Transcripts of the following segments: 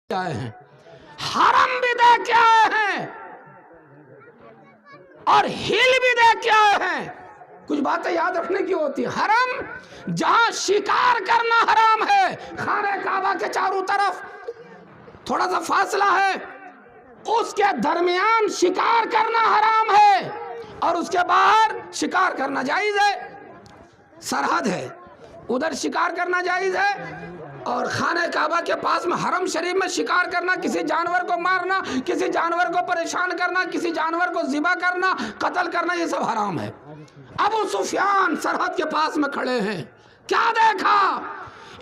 आए हैं, हरम भी दे के आए हैं और हिल भी दे के आए हैं। कुछ बातें याद रखने की होती है। हरम जहां शिकार करना हराम है, खाने काबा के चारों तरफ थोड़ा सा फासला है, उसके दरमियान शिकार करना हराम है और उसके बाहर शिकार करना जायज है। सरहद है, उधर शिकार करना जायज है। और खाने काबा के पास में हरम शरीफ में शिकार करना, किसी जानवर को मारना, किसी जानवर को परेशान करना, किसी जानवर को ज़िबा करना, कत्ल करना, ये सब हराम है। अबू सुफियान सरहद के पास में खड़े हैं, क्या देखा?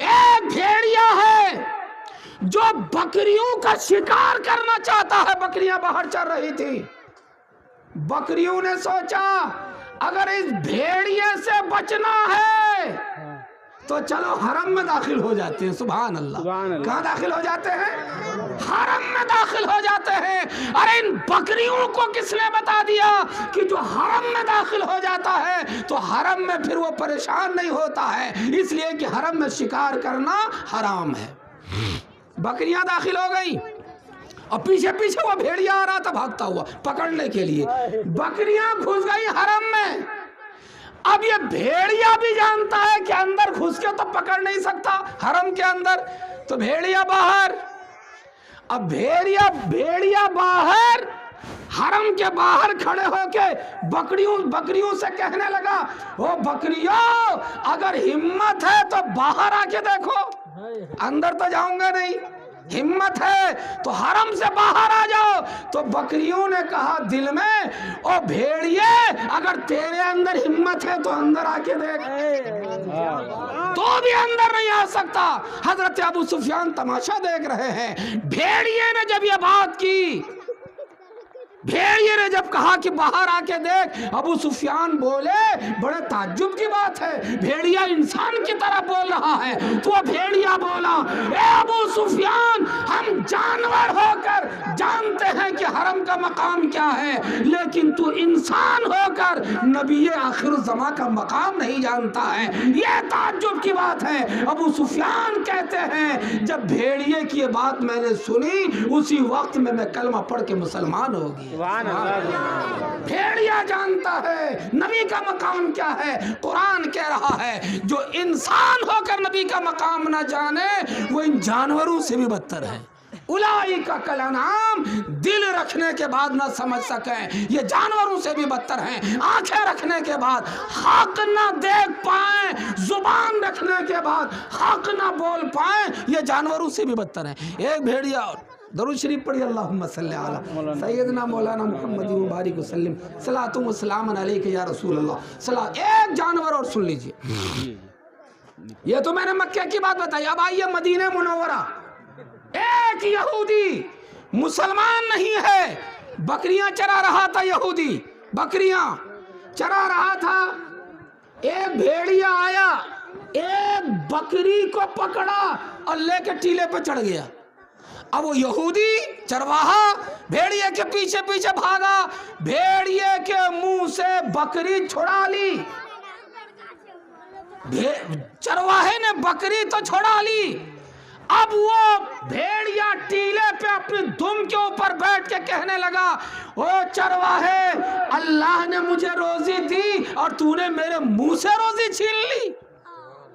एक भेड़िया है जो बकरियों का शिकार करना चाहता है। बकरियां बाहर चल रही थी। बकरियों ने सोचा अगर इस भेड़िए से बचना है तो चलो हरम में दाखिल हो जाते हैं। सुभान अल्लाह। कहाँ दाखिल हो जाते हैं? हरम में दाखिल हो जाते हैं। अरे इन बकरियों को किसने बता दिया कि जो हरम में दाखिल हो जाता है तो हरम में फिर वो परेशान नहीं होता है, इसलिए कि हरम में शिकार करना हराम है। बकरियां दाखिल हो गई और पीछे पीछे वो भेड़िया आ रहा था भागता हुआ पकड़ने के लिए। बकरियां घुस गई हरम में। अब ये भेड़िया भी जानता है कि अंदर घुस के तो पकड़ नहीं सकता हरम के अंदर, तो भेड़िया बाहर। अब भेड़िया बाहर, हरम के बाहर खड़े होके बकरियों से कहने लगा, ओ बकरियों, अगर हिम्मत है तो बाहर आके देखो, अंदर तो जाऊंगा नहीं। हिम्मत है तो हरम से बाहर आ जाओ। तो बकरियों ने कहा दिल में, ओ भेड़िए, अगर तेरे अंदर हिम्मत है तो अंदर आके देख। तो भी अंदर नहीं आ सकता। हजरत अबू सुफियान तमाशा देख रहे हैं। भेड़िए ने जब ये बात की, भेड़िए ने जब कहा कि बाहर आके देख, अबू सुफियान बोले, बड़े ताज्जुब की बात है, भेड़िया इंसान की तरह बोल रहा है। तो भेड़िया बोला, ए अबू सुफियान, हम जानवर होकर जानते हैं कि हरम का मकाम क्या है, लेकिन तू इंसान होकर नबी आखिरुज़्ज़मा का मकाम नहीं जानता है। यह ताज्जुब की बात है। अबू सुफियान कहते हैं, जब भेड़िए की ये बात मैंने सुनी, उसी वक्त में मैं कलमा पढ़ के मुसलमान हो गया। भेड़िया जानता है नबी का मकाम क्या है। कुरान कह रहा है, जो इंसान होकर नबी का मकाम ना जाने वो इन जानवरों से भी बदतर है। उलाई का कलाम, दिल रखने के बाद ना समझ सकें, ये जानवरों से भी बदतर हैं। आंखें रखने के बाद हक ना देख पाए, जुबान रखने के बाद हक ना बोल पाए, ये जानवरों से भी बदतर हैं। एक भेड़िया और दरूद शरीफ पढ़िए, अल्लाहुम्मा सल्ली अला सय्यदना मौलाना मुहम्मद मुबारक वसल्लम सलातु व सलाम अलैका या रसूल अल्लाह। सला एक जानवर और सुन लीजिए। ये तो मैंने मक्के की बात बताई। अब आइए मदीने मुनव्वरा। एक यहूदी मुसलमान नहीं है, बकरियां चरा रहा था। यहूदी बकरियां चरा रहा था। एक भेड़िया आया, एक बकरी को पकड़ा और लेके टीले पे चढ़ गया। अब वो यहूदी चरवाहा भेड़िए के पीछे पीछे भागा, भेड़िए के मुंह से बकरी छुड़ा ली। चरवाहे ने बकरी तो छुड़ा ली। अब वो भेड़िया टीले पे अपनी दुम के ऊपर बैठ के कहने लगा, ओ चरवाहे, अल्लाह ने मुझे रोजी दी और तूने मेरे मुंह से रोजी छीन ली।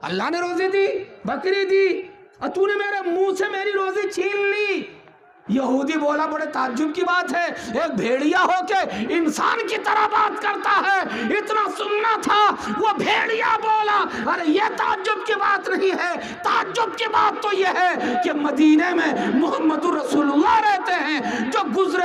अल्लाह ने रोजी दी, बकरी दी, और तूने मेरे मुंह से मेरी रोजी छीन ली। यहूदी बोला, बड़े ताज्जुब की बात है, एक भेड़िया होके इंसान की तरह बात करता है, इतना सुनना था। वो भेड़िया बोला, अरे ये ताज्जुब की बात नहीं है, ताज्जुब की बात तो ये है कि मदीने में मुहम्मदुर रसूलुल्लाह रहते हैं, जो गुजरे